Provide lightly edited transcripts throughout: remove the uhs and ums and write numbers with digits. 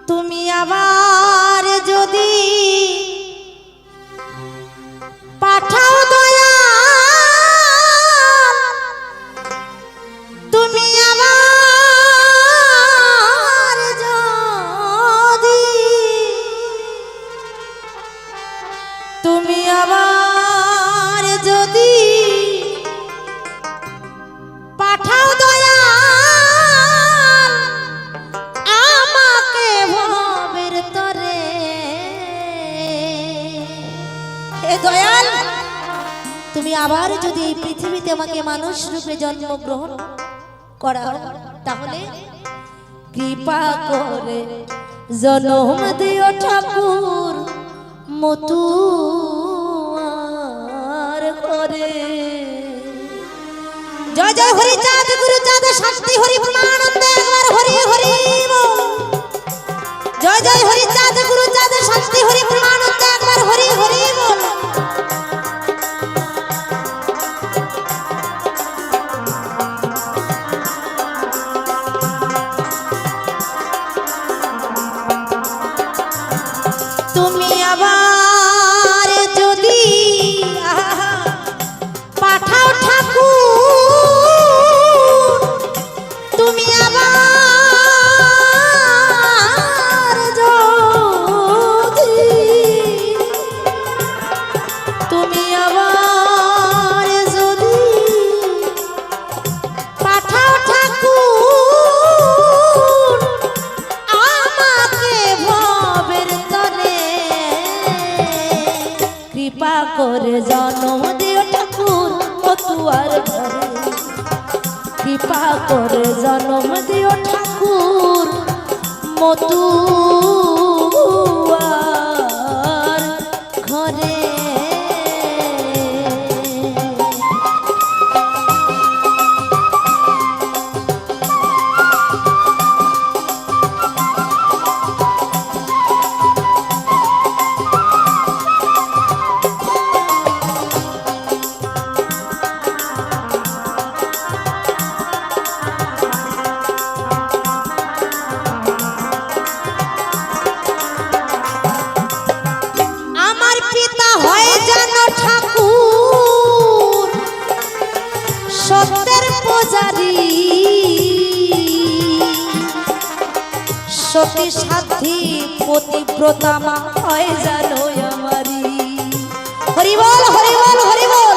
তুমি আবার যদি পাঠাও দয়া, তুমি আবার যদি, তুমি আবার যদি পাঠাও দয়া আমাকে ভবের তরে। হে দয়াল, তুমি আবার যদি এই পৃথিবীতে আমাকে মানুষ রূপে জন্মগ্রহণ করাও, তাহলে কৃপা করে জন্ম দিও ঠাকুর মতুয়ার ঘরে। জয় জয় হরি চাঁদ গুরু চাঁদ শান্তি হরি পরমানন্দ একবার হরি হরি বল। জয় জয় হরি চাঁদ গুরু চাঁদ শান্তি হরি পরমানন্দ একবার হরি হরি বল। তুমি আবার যদি পাঠাও ঠাকুর, তুমি আবার যদি, তুমি আবার যদি পাঠাও ঠাকুর আমাকে ভবের তরে। কৃপা করে জন্ম দিও ঠাকুর মতুয়ার ঘরে। কৃপা করে জন্ম দিও ঠাকুর মতুয়ার ঘরে। সত্যের পূজারি সতী সাধ্বী পতিব্রতা মা হয় জানো আমারি। হরি বল হরি বল হরি বল।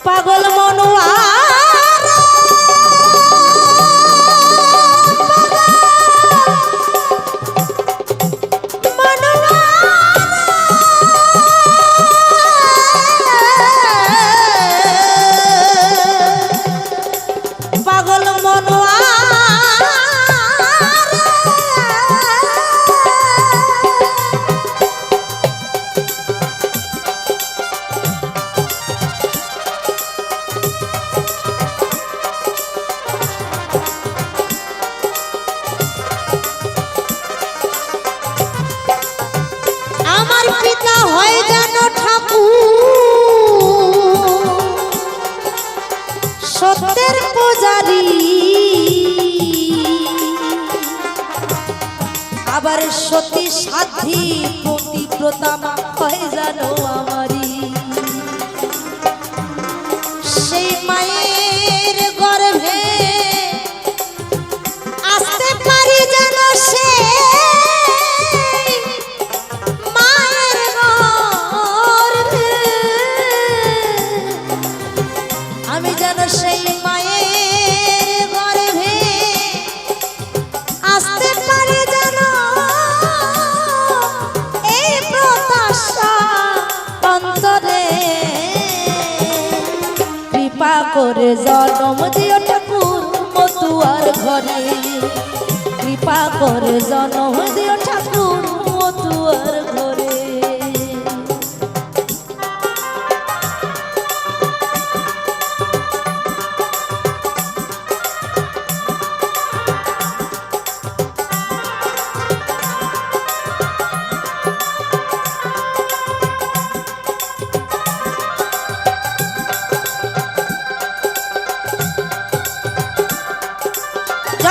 পাগল মনুয়া হয় জানো ঠাকুর সত্যের পূজারি। আবার সতী সাধ্বী পতিব্রতা মা হয় জানো আমারি। সেই মায়ের গর্ভে আসতে পারি যেন সে আমি যেন সেই মায়ের গর্ভে আসতে পারি যেন এই প্রত্যাশা অন্তরে। কৃপা করে জন্ম দিও ঠাকুর মতুয়ার ঘরে। কৃপা করে জন্ম দিও ঠাকুর মতুয়ার ঘরে।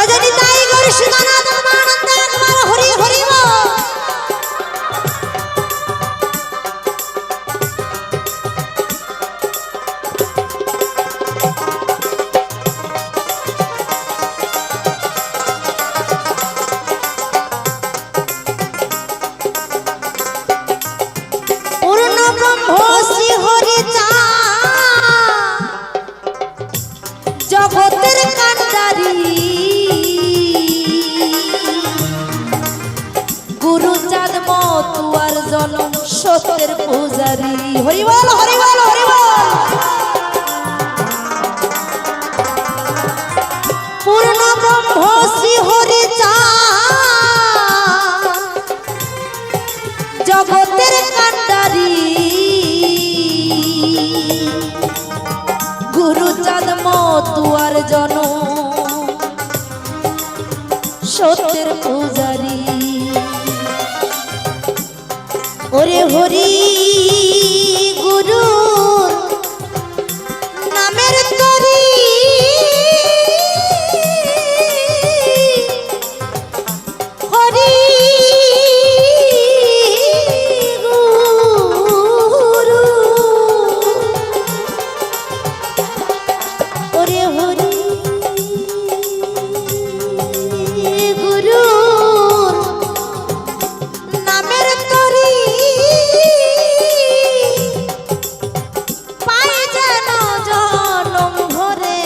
জয় জয় নিতাই গৌর সুদানাথ প্রেমানন্দে একবার হরি হরি বল। পূর্ণ ব্রহ্ম শ্রী হরি জগতের কান্ডারি গুরু চাঁদ মতুয়ার জনম সত্যের পূজারি হরি বল হরি বল হরি বল। পূর্ণ ব্রহ্ম শ্রী হরি জগতের কান্ডারি গুরু চাঁদ মতুয়ার জনম সত্যের পূজারি। ওরে হরি গুরু নামের তরি হরি গুরু ওরে হরি গুরু নামের তরি পাই যেন জনম ভরে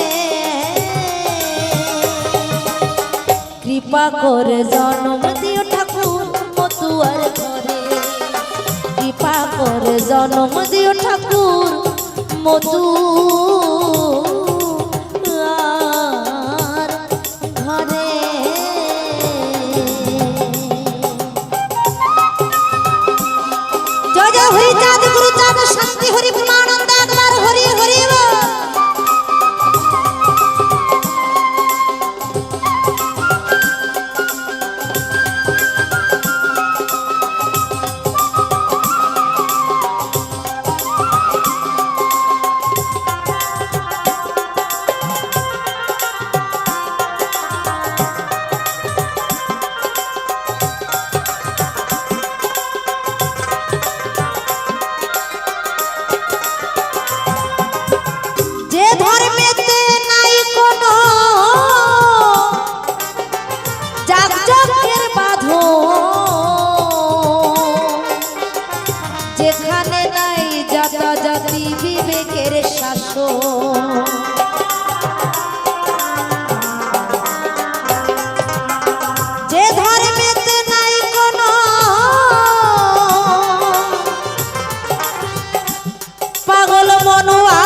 কৃপা করে জনম দিও ঠাকুর মতুয়ার ঘরে কৃপা করে জনম দিও ঠাকুর মতুয়ার ঘরে। জয় জয় হরি চাঁদ গুরু চাঁদ শান্তি হরি প্রেমানন্দে একবার হরি হরি বল। যে ধর্মেতে নাই কোনো যাগযজ্ঞের বাঁধন যেখানে নাই জাতাজাতি বিবেকের শাসন যে ধর্মেতে নাই কোনো পাগল মনুয়া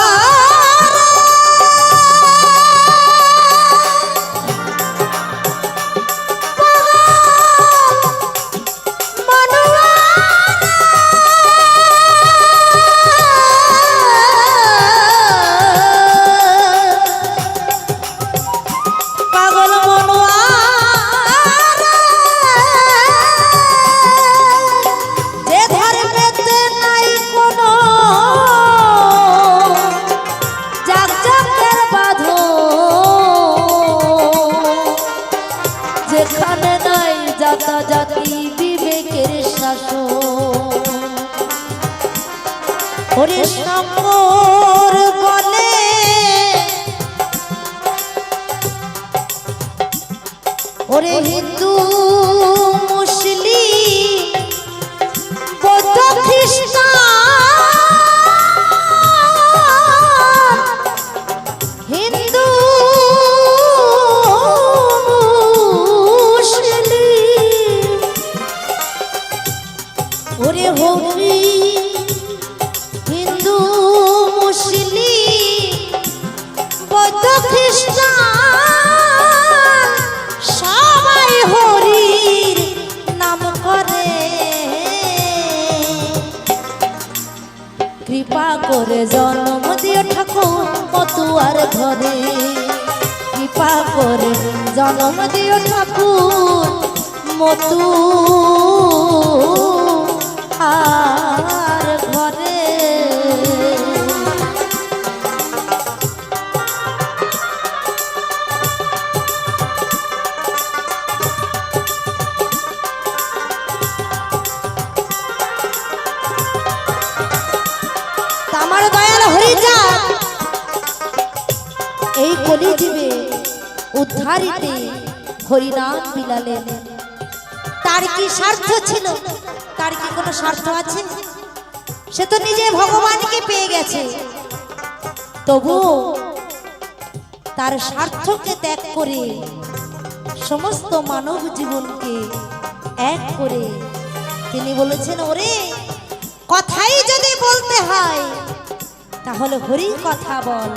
যেখানে নাই জাতাজাতি বিবেকের শাসন হরি শঙ্কর বলে ওরে হিন্দু মুসলিম বৌদ্ধ খ্রিস্টান হিন্দু ওরে হরি হিন্দু মুসলিম বৌদ্ধ খ্রিস্টান সবাই হরির নাম করে কৃপা করে জন্ম দিও ঠাকুর মতুয়ার ঘরে কৃপা করে জন্ম দিও ঠাকুর মতুয়ার ঘরে। এই কলিযুগে উদ্ধারিতে হরিনাম বিলালেন। তার কি স্বার্থ ছিল? তার কি কোনো স্বার্থ আছে? সে তো নিজে ভগবানকে পেয়ে গেছে, তবু তার স্বার্থকে ত্যাগ করে সমস্ত মানব জীবনকে এক করে তিনি বলেছেন, ওরে কথাই যদি বলতে হয় তাহলে হরি কথা বল,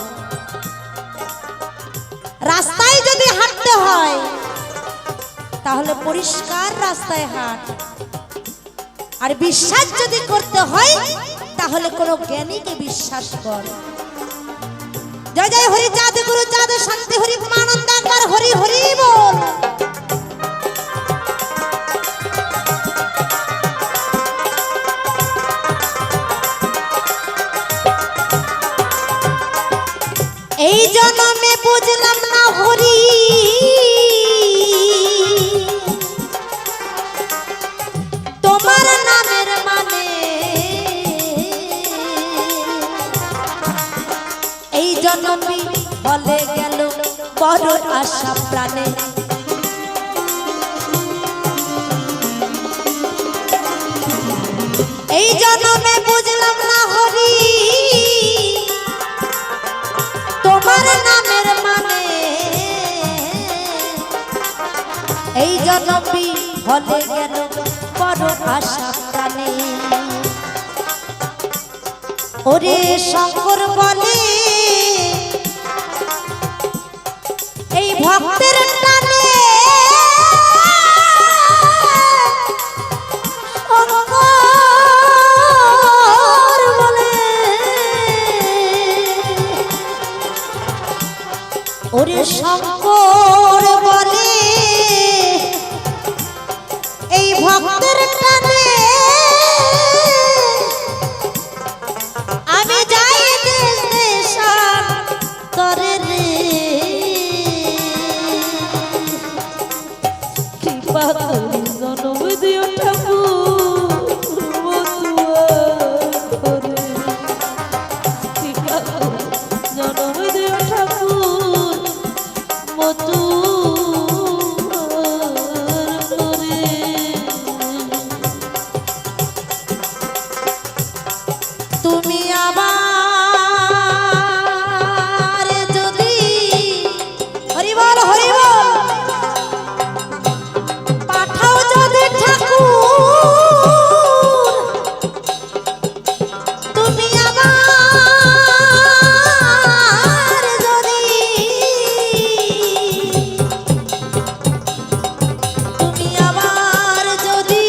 রাস্তায় যদি হাঁটতে হয় তাহলে পরিষ্কার রাস্তায় হাঁট, আর বিশ্বাস যদি করতে হয় তাহলে কোনো জ্ঞানীকে বিশ্বাস কর। জয় জয় হরি চাঁদ গুরু চাঁদ শান্তি হরি আনন্দ একবার হরি হরি বল। এই জন্মে বুঝলাম না হরি তোমার নামের মানে, এই জন্মে বলে গেল বড় আশা প্রাণে। এই জন্মে বুঝলাম না হরি তোমার নামের মানে, এই জন্মে বলে গেল বড় আশা প্রাণে। ওরে শঙ্কর বলে এই ভক্তের টানে, শঙ্কর বলে ওরে শঙ্কর বলে এই ভক্তের টানে আমি যাই দেশ দেশান্তরে রে, কৃপা করি জনম দিও ঠাকুর মতুয়ারে, কৃপা করি জনম দিও ঠাকুর মতুয়ারে। তুমি আবার যদি হরি বল হরি বল পাঠাও যদি ঠাকুর, তুমি আবার যদি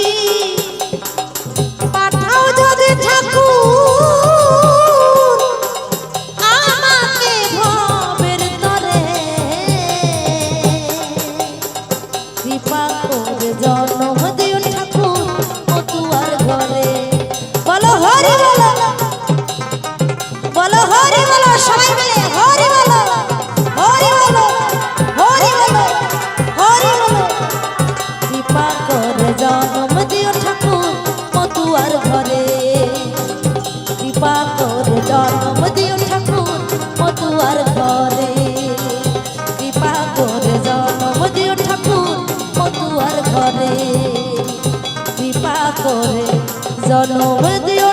পাঠাও যদি ঠাকুর আমাকে ভবের তরে, কৃপা করে জন্ম দিও ঠাকুর মতুয়ার ঘরে। বলো হরি বলো, বলো হরি বলো, সবাই মিলে হরি বলো, হরি বলো, হরি বলো, হরি বলো। কৃপা করে জন্ম দিও ঠাকুর মতুয়ার ঘরে, কৃপা করে জন্ম দিও ঠাকুর মতুয়ার ঘরে, কৃপা করে জন্ম দিও ঠাকুর মতুয়ার ঘরে, কৃপা করে জন্ম দিও